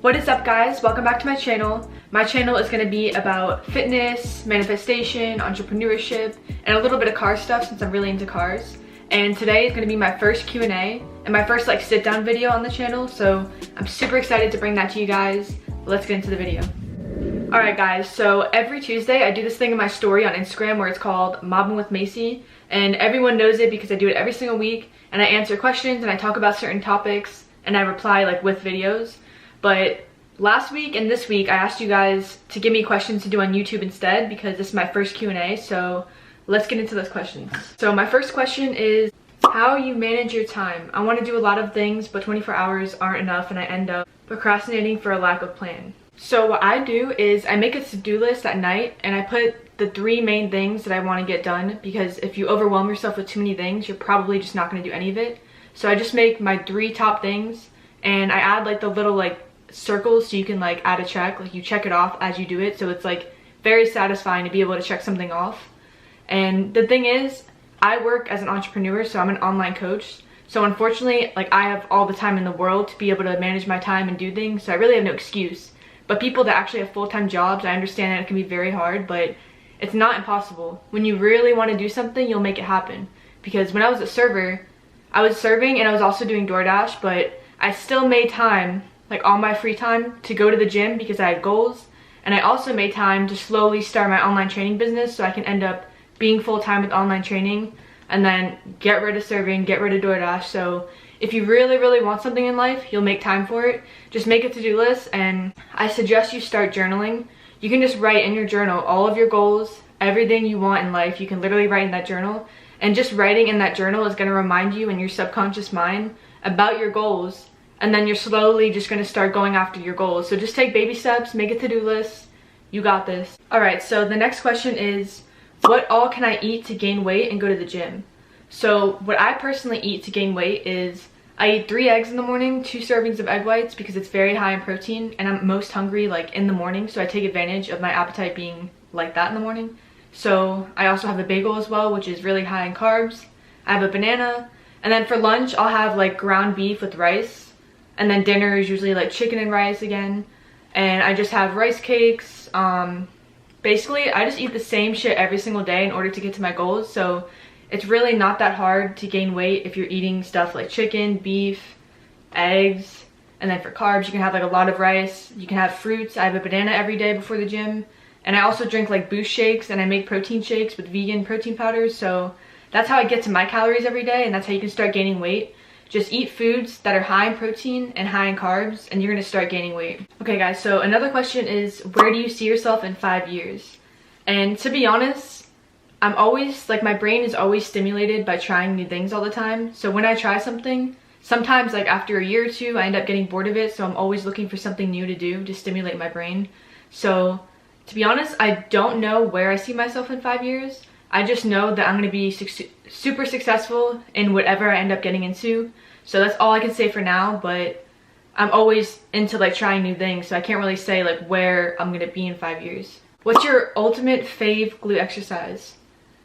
What is up, guys? Welcome back to my channel. My channel is going to be about fitness, manifestation, entrepreneurship, and a little bit of car stuff since I'm really into cars. And today is going to be my first Q&A and my first sit down video on the channel, so I'm super excited to bring that to you guys. Let's get into the video. Alright guys, so every Tuesday I do this thing in my story on Instagram where it's called Mobbing with Macy, and everyone knows it because I do it every single week, and I answer questions and I talk about certain topics and I reply with videos. But last week and this week I asked you guys to give me questions to do on YouTube instead because this is my first Q&A, so let's get into those questions. So my first question is how you manage your time. I want to do a lot of things, but 24 hours aren't enough and I end up procrastinating for a lack of plan. So what I do is I make a to-do list at night and I put the 3 main things that I want to get done, because if you overwhelm yourself with too many things, you're probably just not going to do any of it. So I just make my 3 top things and I add the little circles so you can add a check, you check it off as you do it, so it's very satisfying to be able to check something off. And the thing is, I work as an entrepreneur, so I'm an online coach, so unfortunately I have all the time in the world to be able to manage my time and do things, so I really have no excuse. But people that actually have full-time jobs, I understand that it can be very hard, but it's not impossible. When you really want to do something, you'll make it happen. Because when I was a server, I was serving and I was also doing DoorDash, but I still made time all my free time to go to the gym because I had goals, and I also made time to slowly start my online training business so I can end up being full-time with online training and then get rid of serving, get rid of DoorDash. So if you really want something in life, you'll make time for it. Just make a to-do list, and I suggest you start journaling. You can just write in your journal all of your goals, everything you want in life. You can literally write in that journal, and just writing in that journal is going to remind you in your subconscious mind about your goals. And then you're slowly just going to start going after your goals. So just take baby steps, make a to-do list. You got this. Alright, so the next question is, what all can I eat to gain weight and go to the gym? So what I personally eat to gain weight is I eat 3 eggs in the morning, 2 servings of egg whites because it's very high in protein, and I'm most hungry in the morning, so I take advantage of my appetite being like that in the morning. So I also have a bagel as well, which is really high in carbs. I have a banana, and then for lunch I'll have ground beef with rice. And then dinner is usually chicken and rice again. And I just have rice cakes. Basically, I just eat the same shit every single day in order to get to my goals. So it's really not that hard to gain weight if you're eating stuff like chicken, beef, eggs. And then for carbs, you can have a lot of rice. You can have fruits. I have a banana every day before the gym. And I also drink Boost shakes, and I make protein shakes with vegan protein powders. So that's how I get to my calories every day, and that's how you can start gaining weight. Just eat foods that are high in protein and high in carbs, and you're going to start gaining weight. Okay guys, so another question is, where do you see yourself in 5 years? And to be honest, I'm always, my brain is always stimulated by trying new things all the time. So when I try something, sometimes after a year or 2, I end up getting bored of it, so I'm always looking for something new to do to stimulate my brain. So to be honest, I don't know where I see myself in 5 years. I just know that I'm going to be super successful in whatever I end up getting into. So that's all I can say for now, but I'm always into trying new things, so I can't really say where I'm going to be in 5 years. What's your ultimate fave glute exercise?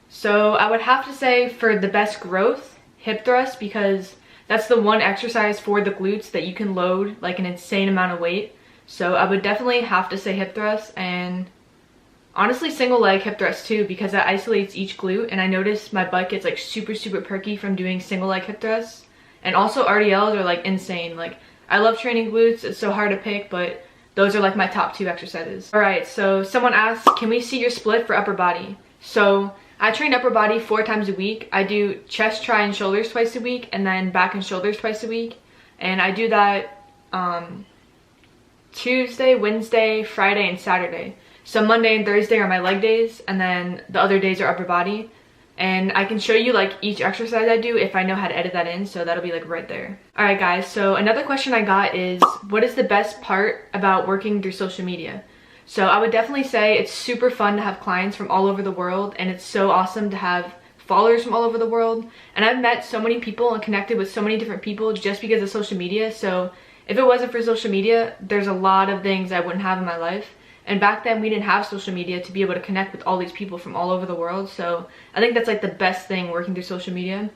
So I would have to say, for the best growth, hip thrust, because that's the one exercise for the glutes that you can load an insane amount of weight. So I would definitely have to say hip thrust, and honestly single leg hip thrust too, because that isolates each glute, and I notice my butt gets super perky from doing single leg hip thrusts. And also RDLs are insane. I love training glutes, it's so hard to pick, but those are my top 2 exercises. Alright, so someone asked, can we see your split for upper body? So I train upper body 4 times a week. I do chest, tri, and shoulders twice a week, and then back and shoulders twice a week. And I do that Tuesday, Wednesday, Friday, and Saturday. So Monday and Thursday are my leg days, and then the other days are upper body. And I can show you each exercise I do if I know how to edit that in, so that'll be right there. Alright guys, so another question I got is, what is the best part about working through social media? So I would definitely say it's super fun to have clients from all over the world, and it's so awesome to have followers from all over the world. And I've met so many people and connected with so many different people just because of social media. So if it wasn't for social media, there's a lot of things I wouldn't have in my life. And back then we didn't have social media to be able to connect with all these people from all over the world. So I think that's the best thing working through social media.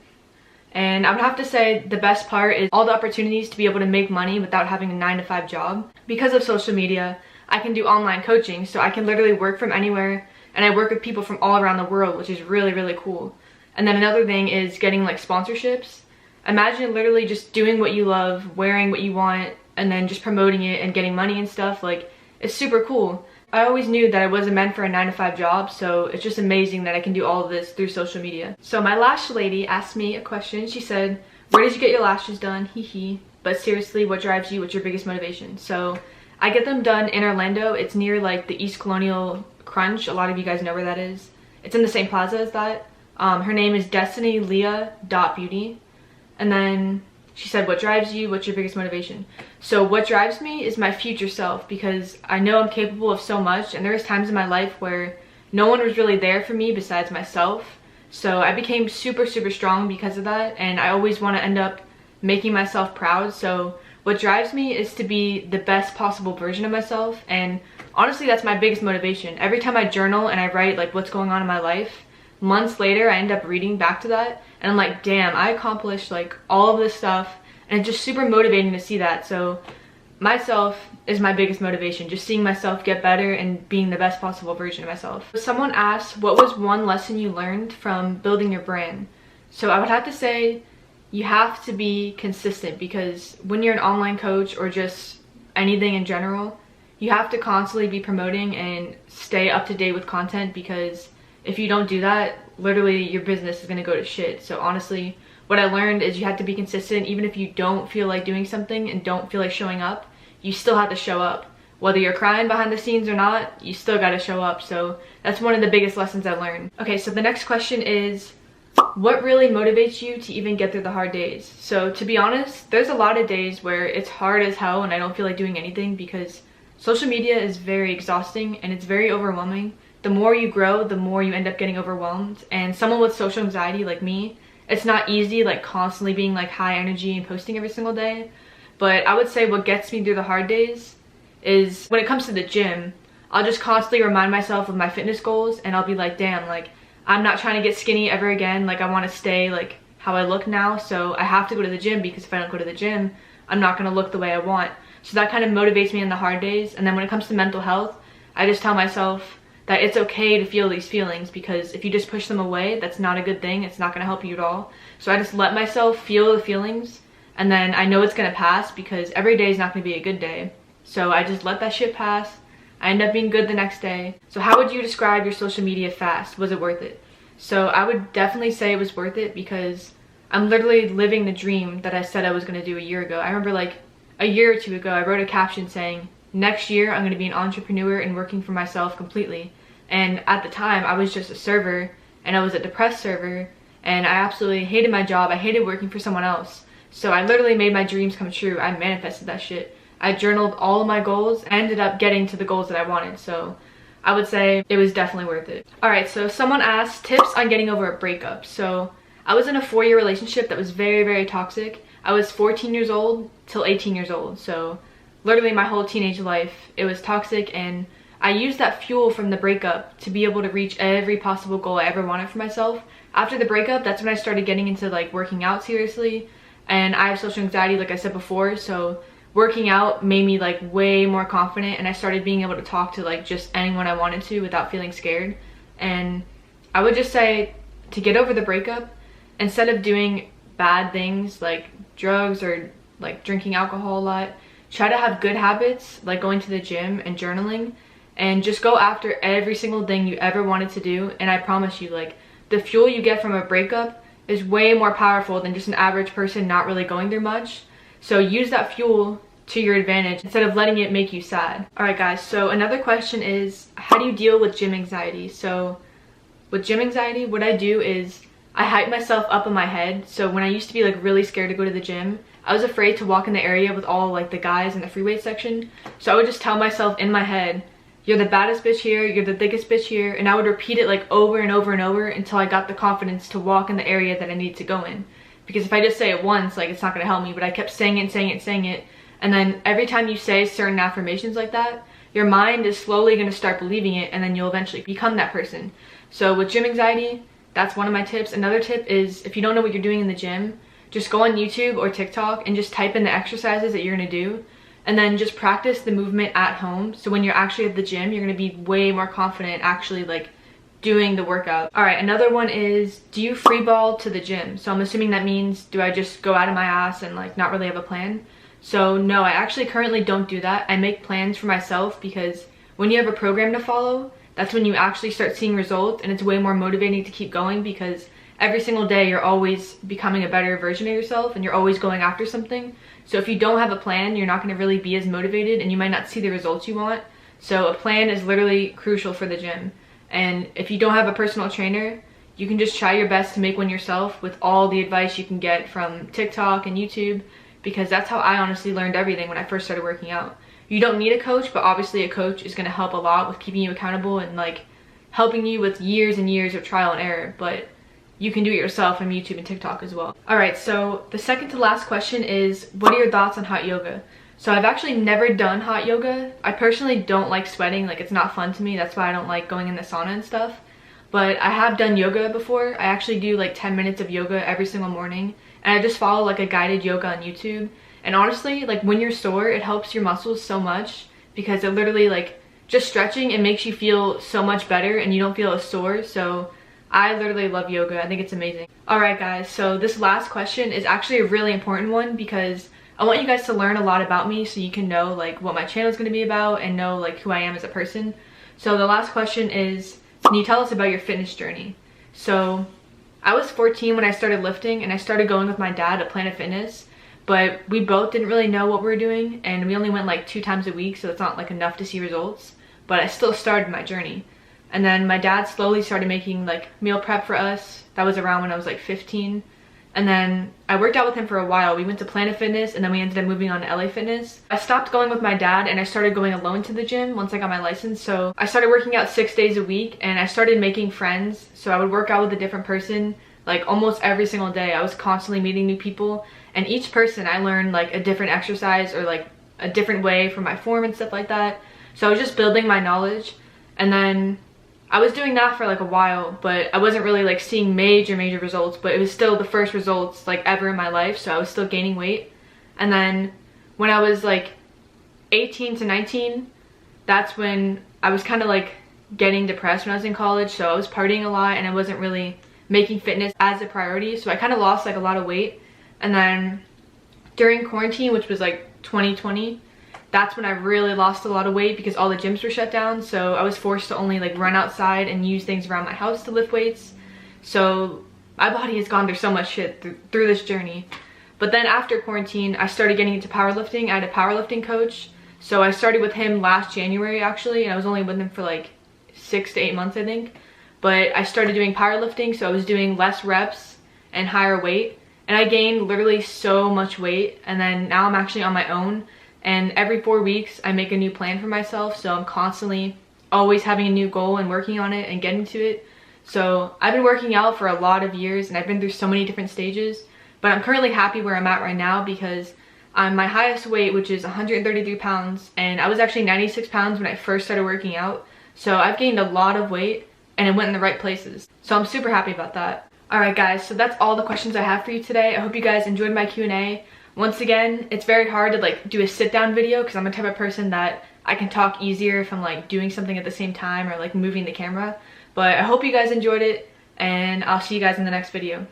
And I would have to say the best part is all the opportunities to be able to make money without having a 9-to-5 job. Because of social media, I can do online coaching, so I can literally work from anywhere, and I work with people from all around the world, which is really, really cool. And then another thing is getting like sponsorships. Imagine literally just doing what you love, wearing what you want, and then just promoting it and getting money and stuff. Like, it's super cool. I always knew that I wasn't meant for a 9-to-5 job, so it's just amazing that I can do all of this through social media. So my lash lady asked me a question. She said, where did you get your lashes done? Hee hee. But seriously, what drives you? What's your biggest motivation? So I get them done in Orlando. It's near like the East Colonial Crunch. A lot of you guys know where that is. It's in the same plaza as that. Her name is DestinyLeah.Beauty. And then she said, what drives you? What's your biggest motivation? So what drives me is my future self, because I know I'm capable of so much, and there was times in my life where no one was really there for me besides myself. So I became super, super strong because of that, and I always want to end up making myself proud. So what drives me is to be the best possible version of myself, and honestly that's my biggest motivation. Every time I journal and I write like what's going on in my life, months later I end up reading back to that and I'm like, damn, I accomplished like all of this stuff, and it's just super motivating to see that. So myself is my biggest motivation, just seeing myself get better and being the best possible version of myself. Someone asked, what was one lesson you learned from building your brand? So I would have to say you have to be consistent, because when you're an online coach or just anything in general, you have to constantly be promoting and stay up to date with content, because if you don't do that, literally your business is going to go to shit. So honestly, what I learned is you have to be consistent. Even if you don't feel like doing something and don't feel like showing up, you still have to show up. Whether you're crying behind the scenes or not, you still got to show up. So that's one of the biggest lessons I learned. Okay, so the next question is, what really motivates you to even get through the hard days? So to be honest, there's a lot of days where it's hard as hell and I don't feel like doing anything, because social media is very exhausting and it's very overwhelming. The more you grow, the more you end up getting overwhelmed. And someone with social anxiety like me, it's not easy like constantly being like high energy and posting every single day. But I would say what gets me through the hard days is when it comes to the gym, I'll just constantly remind myself of my fitness goals, and I'll be like, damn, like I'm not trying to get skinny ever again. Like I want to stay like how I look now, so I have to go to the gym, because if I don't go to the gym, I'm not going to look the way I want. So that kind of motivates me in the hard days. And then when it comes to mental health, I just tell myself that it's okay to feel these feelings, because if you just push them away, that's not a good thing. It's not going to help you at all. So I just let myself feel the feelings, and then I know it's going to pass, because every day is not going to be a good day. So I just let that shit pass. I end up being good the next day. So how would you describe your social media fast? Was it worth it? So I would definitely say it was worth it, because I'm literally living the dream that I said I was going to do a year ago. I remember like a year or two ago, I wrote a caption saying, next year I'm going to be an entrepreneur and working for myself completely. And at the time I was just a server, and I was a depressed server, and I absolutely hated my job. I hated working for someone else. So I literally made my dreams come true. I manifested that shit. I journaled all of my goals and ended up getting to the goals that I wanted. So I would say it was definitely worth it. Alright, so someone asked tips on getting over a breakup. So I was in a 4-year relationship that was very, very toxic. I was 14 years old till 18 years old. So literally my whole teenage life, it was toxic, and I used that fuel from the breakup to be able to reach every possible goal I ever wanted for myself. After the breakup, that's when I started getting into like working out seriously, and I have social anxiety like I said before, so working out made me like way more confident, and I started being able to talk to like just anyone I wanted to without feeling scared. And I would just say, to get over the breakup, instead of doing bad things like drugs or like drinking alcohol a lot, try to have good habits like going to the gym and journaling, and just go after every single thing you ever wanted to do. And I promise you, like, the fuel you get from a breakup is way more powerful than just an average person not really going through much. So use that fuel to your advantage instead of letting it make you sad. Alright guys, so another question is, how do you deal with gym anxiety? So with gym anxiety, what I do is I hype myself up in my head. So when I used to be like really scared to go to the gym, I was afraid to walk in the area with all like the guys in the free weight section. So I would just tell myself in my head, you're the baddest bitch here, you're the thickest bitch here, and I would repeat it like over and over and over until I got the confidence to walk in the area that I needed to go in. Because if I just say it once, like, it's not going to help me, but I kept saying it and saying it and saying it, and then every time you say certain affirmations like that, your mind is slowly going to start believing it, and then you'll eventually become that person. So with gym anxiety, That's one of my tips. Another tip is if you don't know what you're doing in the gym, just go on YouTube or TikTok and just type in the exercises that you're gonna do, and then just practice the movement at home. So when you're actually at the gym, you're gonna be way more confident actually like doing the workout. All right, another one is, do you free ball to the gym? So I'm assuming that means, do I just go out of my ass and like not really have a plan? So no, I actually currently don't do that. I make plans for myself because when you have a program to follow, that's when you actually start seeing results, and it's way more motivating to keep going because every single day you're always becoming a better version of yourself and you're always going after something. So if you don't have a plan, you're not going to really be as motivated and you might not see the results you want. So a plan is literally crucial for the gym. And if you don't have a personal trainer, you can just try your best to make one yourself with all the advice you can get from TikTok and YouTube, because that's how I honestly learned everything when I first started working out. You don't need a coach, but obviously a coach is going to help a lot with keeping you accountable and like helping you with years and years of trial and error, but you can do it yourself on YouTube and TikTok as well. All right, so the second to last question is, what are your thoughts on hot yoga? So I've actually never done hot yoga. I personally don't like sweating, like it's not fun to me. That's why I don't like going in the sauna and stuff. But I have done yoga before. I actually do like 10 minutes of yoga every single morning. And I just follow like a guided yoga on YouTube. And honestly, like when you're sore, it helps your muscles so much because it literally like just stretching, it makes you feel so much better and you don't feel as sore. So I literally love yoga. I think it's amazing. All right guys, so this last question is actually a really important one because I want you guys to learn a lot about me so you can know like what my channel is going to be about and know like who I am as a person. So the last question is, can you tell us about your fitness journey? So I was 14 when I started lifting, and I started going with my dad at Planet Fitness, but we both didn't really know what we were doing, and we only went like 2 times a week, so it's not like enough to see results, but I still started my journey. And then my dad slowly started making like meal prep for us. That was around when I was like 15. And then I worked out with him for a while. We went to Planet Fitness and then we ended up moving on to LA Fitness. I stopped going with my dad and I started going alone to the gym once I got my license. So I started working out 6 days a week and I started making friends. So I would work out with a different person like almost every single day. I was constantly meeting new people, and each person I learned like a different exercise or like a different way for my form and stuff like that. So I was just building my knowledge, and then I was doing that for like a while, but I wasn't really like seeing major results, but it was still the first results like ever in my life, so I was still gaining weight. And then when I was like 18 to 19, that's when I was kind of like getting depressed when I was in college, so I was partying a lot and I wasn't really making fitness as a priority, so I kind of lost like a lot of weight. And then during quarantine, which was like 2020, that's when I really lost a lot of weight because all the gyms were shut down. So I was forced to only like run outside and use things around my house to lift weights. So my body has gone through so much shit through this journey. But then after quarantine, I started getting into powerlifting. I had a powerlifting coach. So I started with him last January actually, and I was only with him for like 6 to 8 months, I think. But I started doing powerlifting, so I was doing less reps and higher weight. And I gained literally so much weight. And then now I'm actually on my own. And every 4 weeks, I make a new plan for myself. So I'm constantly always having a new goal and working on it and getting to it. So I've been working out for a lot of years and I've been through so many different stages. But I'm currently happy where I'm at right now because I'm my highest weight, which is 133 pounds. And I was actually 96 pounds when I first started working out. So I've gained a lot of weight and it went in the right places. So I'm super happy about that. Alright guys, so that's all the questions I have for you today. I hope you guys enjoyed my Q&A. Once again, it's very hard to like do a sit down video because I'm the type of person that I can talk easier if I'm like doing something at the same time or like moving the camera. But I hope you guys enjoyed it, and I'll see you guys in the next video.